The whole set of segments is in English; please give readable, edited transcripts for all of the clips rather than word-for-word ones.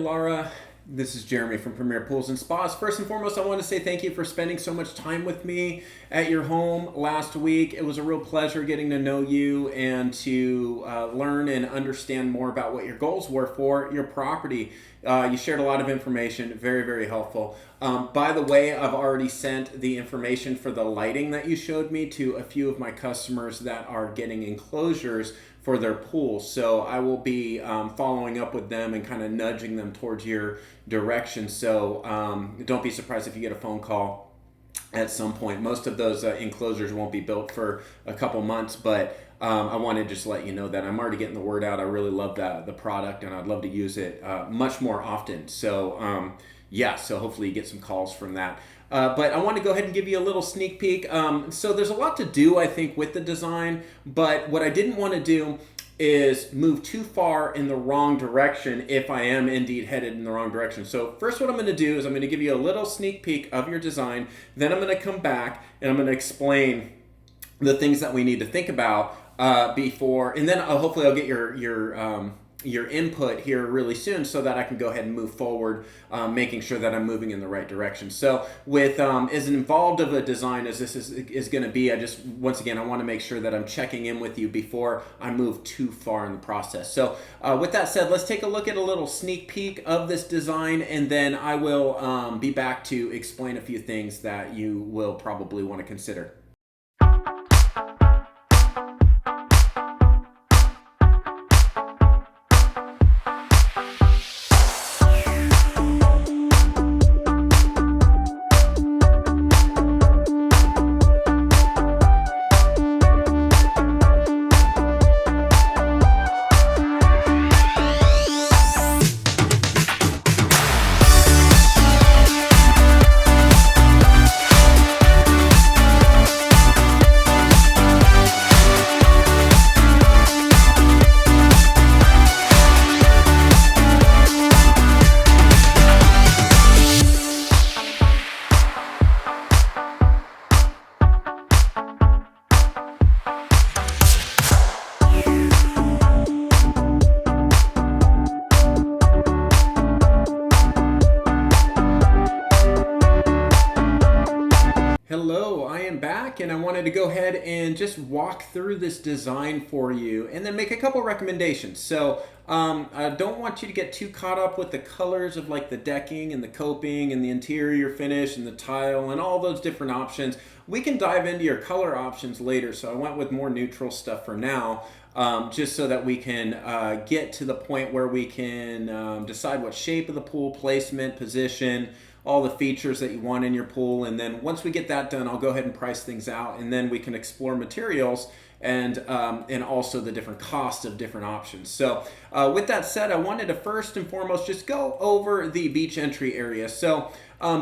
Laura. This is Jeremy from Premier Pools and Spas. First and foremost, I want to say thank you for spending so much time with me at your home last week. It was a real pleasure getting to know you and to learn and understand more about what your goals were for your property. You shared a lot of information, very, very helpful. By the way, I've already sent the information for the lighting that you showed me to a few of my customers that are getting enclosures for their pools. So I will be following up with them and kind of nudging them towards your direction. So don't be surprised if you get a phone call at some point. Most of those enclosures won't be built for a couple months, but I wanted to just let you know that I'm already getting the word out. I really love the product, and I'd love to use it much more often. So yeah, so hopefully you get some calls from that. But I want to go ahead and give you a little sneak peek. So there's a lot to do, I think, with the design, but what I didn't want to do is move too far in the wrong direction if I am indeed headed in the wrong direction. So first what I'm going to do is I'm going to give you a little sneak peek of your design, then I'm going to come back and I'm going to explain the things that we need to think about before, and then hopefully I'll get your input here really soon so that I can go ahead and move forward, making sure that I'm moving in the right direction. So with as involved of a design as this is going to be, once again, I want to make sure that I'm checking in with you before I move too far in the process. So with that said, let's take a look at a little sneak peek of this design, and then I will be back to explain a few things that you will probably want to consider. Hello, I am back, and I wanted to go ahead and just walk through this design for you and then make a couple recommendations. So I don't want you to get too caught up with the colors of like the decking and the coping and the interior finish and the tile and all those different options. We can dive into your color options later, so I went with more neutral stuff for now, just so that we can get to the point where we can decide what shape of the pool, placement, position, all the features that you want in your pool. And then once we get that done, I'll go ahead and price things out, and then we can explore materials and also the different costs of different options. So with that said, I wanted to first and foremost just go over the beach entry area. So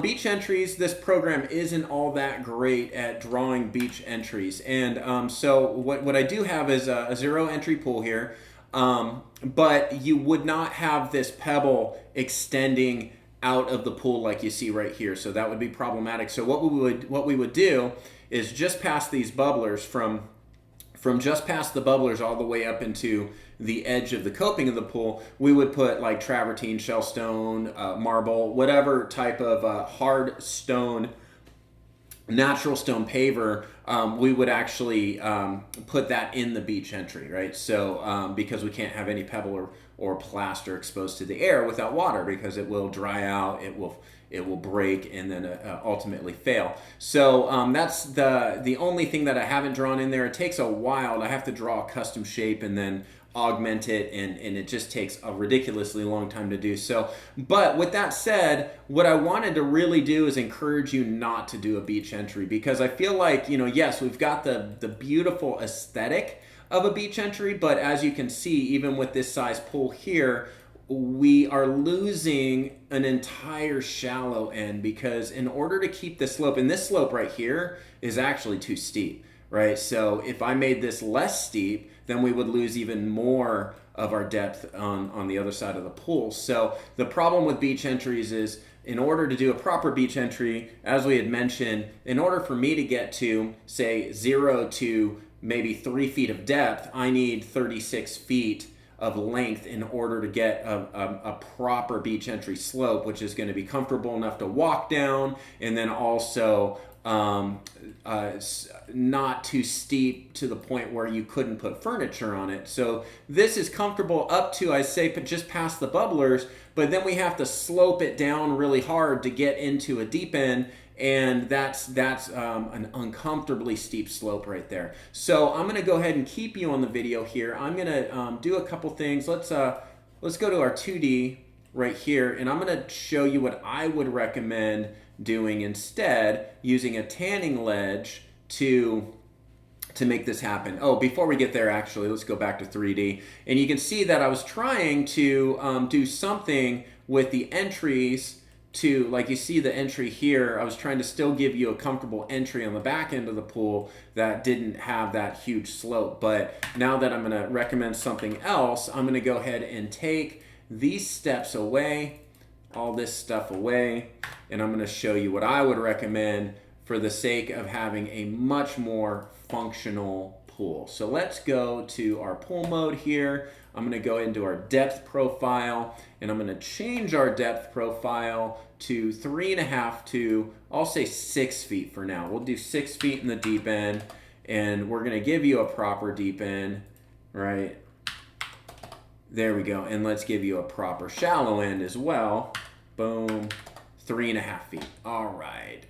beach entries, this program isn't all that great at drawing beach entries. And so what I do have is a zero entry pool here, but you would not have this pebble extending out of the pool like you see right here. So that would be problematic. So what we would do is just past these bubblers, from just past the bubblers all the way up into the edge of the coping of the pool, we would put like travertine, shell stone, marble, whatever type of hard stone, natural stone paver, we would actually put that in the beach entry, right? So because we can't have any pebble or plaster exposed to the air without water, because it will dry out, it will break, and then ultimately fail. So that's the only thing that I haven't drawn in there. It takes a while. I have to draw a custom shape and then augment it, and it just takes a ridiculously long time to do so. But with that said, what I wanted to really do is encourage you not to do a beach entry, because I feel like, yes, we've got the beautiful aesthetic of a beach entry, but as you can see, even with this size pool here, we are losing an entire shallow end, because in order to keep the slope, and this slope right here is actually too steep, right? So if I made this less steep, then we would lose even more of our depth on the other side of the pool. So the problem with beach entries is, in order to do a proper beach entry, as we had mentioned, in order for me to get to, say, 0 to maybe 3 feet of depth, I need 36 feet of length in order to get a proper beach entry slope, which is going to be comfortable enough to walk down, and then also not too steep to the point where you couldn't put furniture on it. So this is comfortable up to, I say, just past the bubblers, but then we have to slope it down really hard to get into a deep end, and that's an uncomfortably steep slope right there. So I'm gonna go ahead and keep you on the video here. I'm gonna do a couple things. Let's go to our 2D right here, and I'm gonna show you what I would recommend doing instead, using a tanning ledge to make this happen. Oh, before we get there, actually, let's go back to 3D. And you can see that I was trying to do something with the entries to, like you see the entry here, I was trying to still give you a comfortable entry on the back end of the pool that didn't have that huge slope. But now that I'm gonna recommend something else, I'm gonna go ahead and take these steps away, all this stuff away, and I'm going to show you what I would recommend for the sake of having a much more functional pool. So let's go to our pool mode here. I'm going to go into our depth profile, and I'm going to change our depth profile to 3.5 to, I'll say 6 feet for now. We'll do 6 feet in the deep end, and we're going to give you a proper deep end, right? There we go. And let's give you a proper shallow end as well. Boom. 3.5 feet. All right.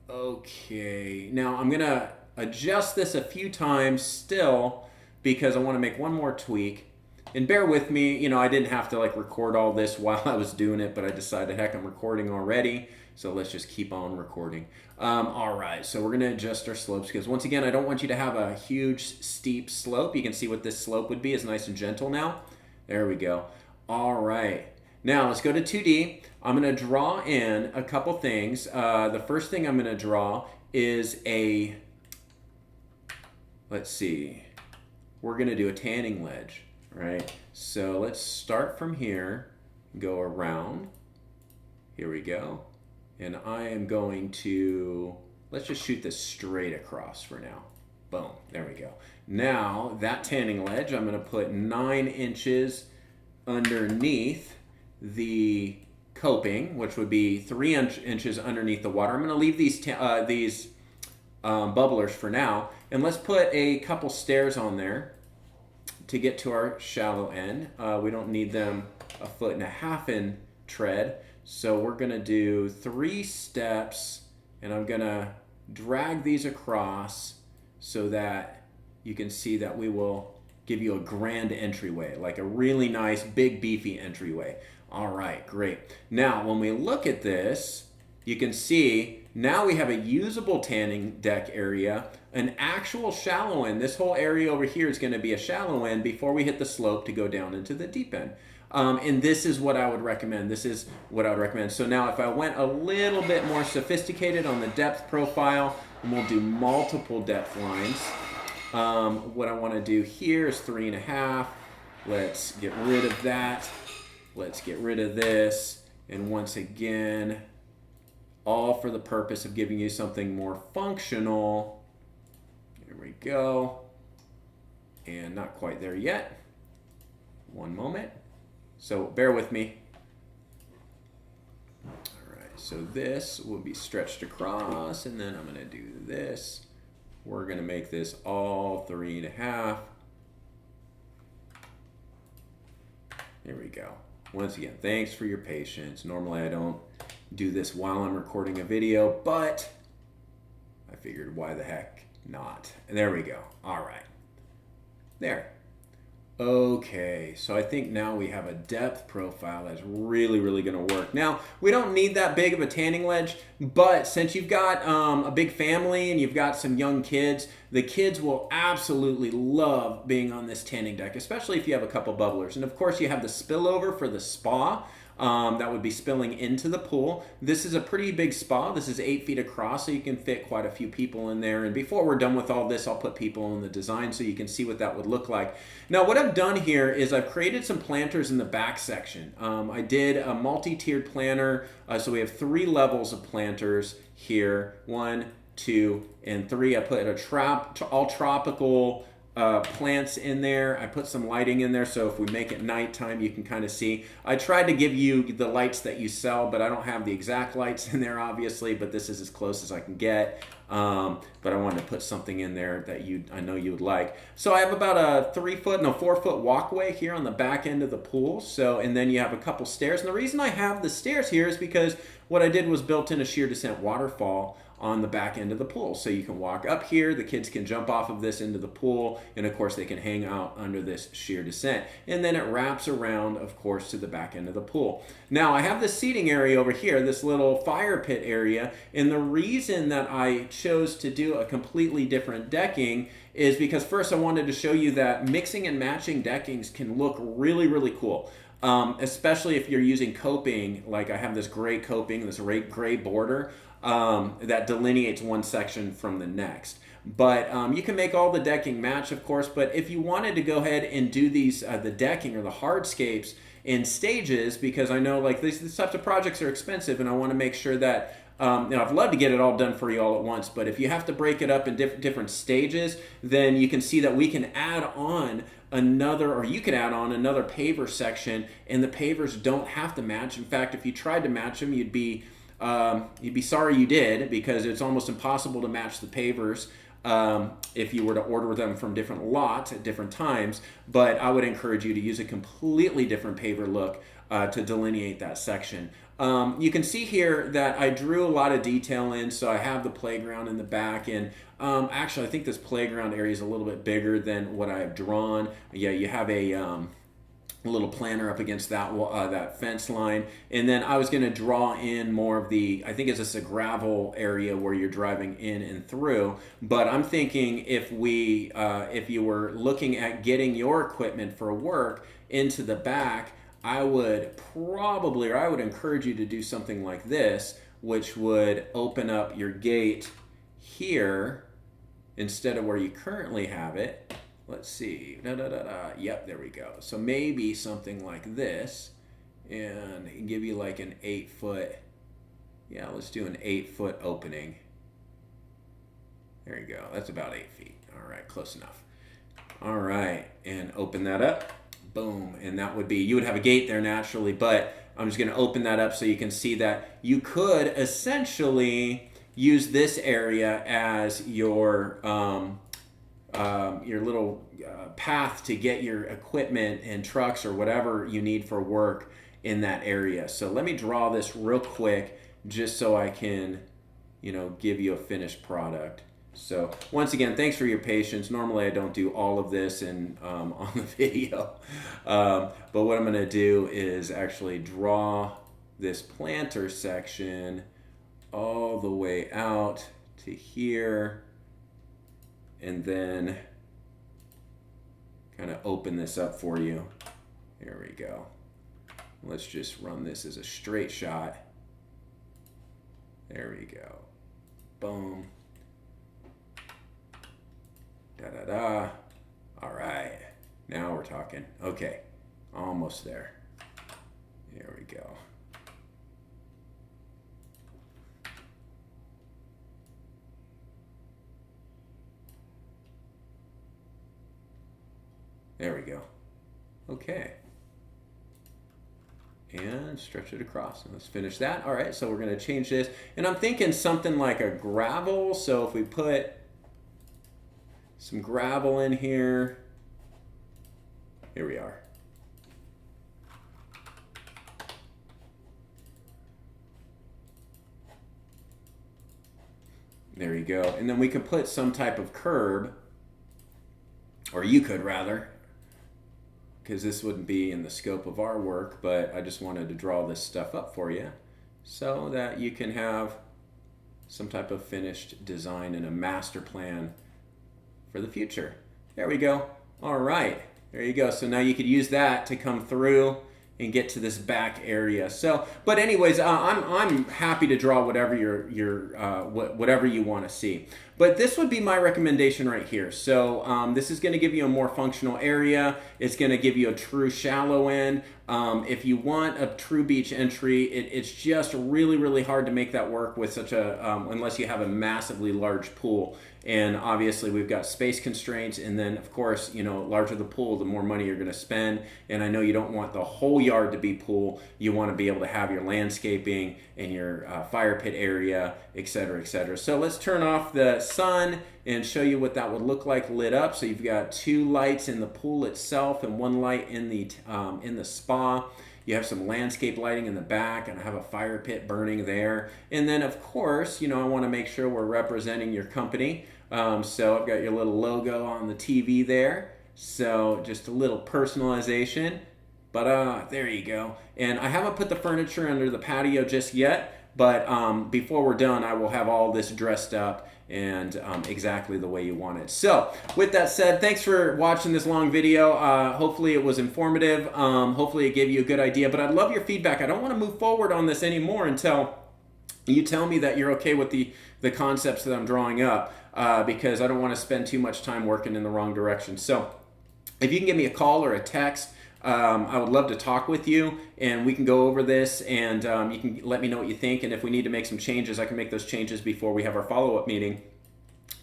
Okay. Now I'm going to adjust this a few times still because I want to make one more tweak. And bear with me, you know, I didn't have to like record all this while I was doing it, but I decided, heck, I'm recording already. So let's just keep on recording. All right, so we're gonna adjust our slopes because once again, I don't want you to have a huge steep slope. You can see what this slope would be. It's nice and gentle now. There we go. All right, now let's go to 2D. I'm gonna draw in a couple things. The first thing I'm gonna draw is a, let's see, we're gonna do a tanning ledge, right? So let's start from here, go around. Here we go. And I am going to, let's just shoot this straight across for now. Boom, there we go. Now, that tanning ledge, I'm gonna put 9 inches underneath the coping, which would be 3 inches underneath the water. I'm gonna leave these bubblers for now. And let's put a couple stairs on there to get to our shallow end. We don't need them 1.5 feet in tread. So we're gonna do 3 steps, and I'm gonna drag these across so that you can see that we will give you a grand entryway, like a really nice, big, beefy entryway. All right, great. Now, when we look at this, you can see now we have a usable tanning deck area, an actual shallow end. This whole area over here is gonna be a shallow end before we hit the slope to go down into the deep end. And this is what I would recommend. This is what I would recommend. So now if I went a little bit more sophisticated on the depth profile, and we'll do multiple depth lines. What I want to do here is 3.5. Let's get rid of that. Let's get rid of this. And once again, all for the purpose of giving you something more functional. Here we go. And not quite there yet. One moment. So bear with me. All right, so this will be stretched across, and then I'm gonna do this. We're gonna make this all 3.5. Here we go. Once again, thanks for your patience. Normally I don't do this while I'm recording a video, but I figured why the heck not. And there we go. All right, there. Okay, so I think now we have a depth profile that's really, really gonna work. Now, we don't need that big of a tanning ledge, but since you've got a big family and you've got some young kids, the kids will absolutely love being on this tanning deck, especially if you have a couple bubblers. And of course, you have the spillover for the spa. That would be spilling into the pool. This is a pretty big spa. This is 8 feet across, so you can fit quite a few people in there. And before we're done with all this, I'll put people in the design so you can see what that would look like. Now, what I've done here is I've created some planters in the back section. I did a multi-tiered planter, so we have 3 levels of planters here. 1, 2, and 3. I put all tropical plants in there. I put some lighting in there, so if we make it nighttime, you can kind of see. I tried to give you the lights that you sell, but I don't have the exact lights in there, obviously, but this is as close as I can get. But I wanted to put something in there that I know you would like. So I have about a 4-foot walkway here on the back end of the pool. So, and then you have a couple stairs. And the reason I have the stairs here is because what I did was built in a shear descent waterfall on the back end of the pool. So you can walk up here, the kids can jump off of this into the pool, and of course they can hang out under this shear descent. And then it wraps around, of course, to the back end of the pool. Now I have this seating area over here, this little fire pit area, and the reason that I chose to do a completely different decking is because first I wanted to show you that mixing and matching deckings can look really, really cool. Especially if you're using coping, like I have this gray coping, this gray border, that delineates one section from the next. But you can make all the decking match, of course, but if you wanted to go ahead and do these, the decking or the hardscapes in stages, because I know like these types of projects are expensive and I want to make sure that I'd love to get it all done for you all at once, but if you have to break it up in different stages, then you can see that we can add on you can add on another paver section, and the pavers don't have to match. In fact, if you tried to match them, you'd be sorry you did, because it's almost impossible to match the pavers if you were to order them from different lots at different times. But I would encourage you to use a completely different paver look to delineate that section. You can see here that I drew a lot of detail in, so I have the playground in the back, and actually I think this playground area is a little bit bigger than what I have drawn. Yeah, you have a little planter up against that that fence line, and then I was going to draw in more of the, I think it's just a gravel area where you're driving in and through. But I'm thinking if you were looking at getting your equipment for work into the back, I would encourage you to do something like this, which would open up your gate here instead of where you currently have it. Let's see. Yep, there we go. So maybe something like this, and give you like an 8-foot. Yeah, let's do an 8-foot opening. There you go. That's about 8 feet. All right, close enough. All right, and open that up. Boom, and that would be, you would have a gate there naturally, but I'm just going to open that up so you can see that you could essentially use this area as your little path to get your equipment and trucks or whatever you need for work in that area. So let me draw this real quick just so I can, give you a finished product. So once again, thanks for your patience. Normally I don't do all of this on the video, but what I'm going to do is actually draw this planter section all the way out to here, and then kind of open this up for you. Here we go. Let's just run this as a straight shot. There we go. Boom. Da-da-da. All right. Now we're talking. Okay. Almost there. Here we go. There we go. Okay. And stretch it across. And let's finish that. All right, so we're going to change this. And I'm thinking something like a gravel. So if we put some gravel in here. Here we are. There you go. And then we could put some type of curb, or you could rather, because this wouldn't be in the scope of our work, but I just wanted to draw this stuff up for you so that you can have some type of finished design and a master plan for the future. There we go. All right, there you go. So now you could use that to come through and get to this back area. So, but anyways, I'm happy to draw whatever whatever you want to see. But this would be my recommendation right here. So this is going to give you a more functional area. It's going to give you a true shallow end. If you want a true beach entry, it's just really, really hard to make that work with such a, unless you have a massively large pool. And obviously we've got space constraints, and then of course, larger the pool, the more money you're going to spend. And I know you don't want the whole yard to be pool. You want to be able to have your landscaping and your fire pit area, etc., etc. So let's turn off the sun and show you what that would look like lit up. So you've got 2 lights in the pool itself and 1 light in the spa. You have some landscape lighting in the back, and I have a fire pit burning there. And then, of course, I want to make sure we're representing your company. So I've got your little logo on the TV there. So just a little personalization. But there you go. And I haven't put the furniture under the patio just yet. But before we're done, I will have all this dressed up and exactly the way you want it. So with that said, thanks for watching this long video. Hopefully it was informative. Hopefully it gave you a good idea, but I'd love your feedback. I don't want to move forward on this anymore until you tell me that you're okay with the concepts that I'm drawing up, because I don't want to spend too much time working in the wrong direction. So if you can give me a call or a text, I would love to talk with you, and we can go over this, and you can let me know what you think, and if we need to make some changes, I can make those changes before we have our follow-up meeting.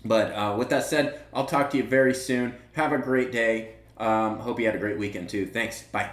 But with that said, I'll talk to you very soon. Have a great day. Hope you had a great weekend too. Thanks. Bye.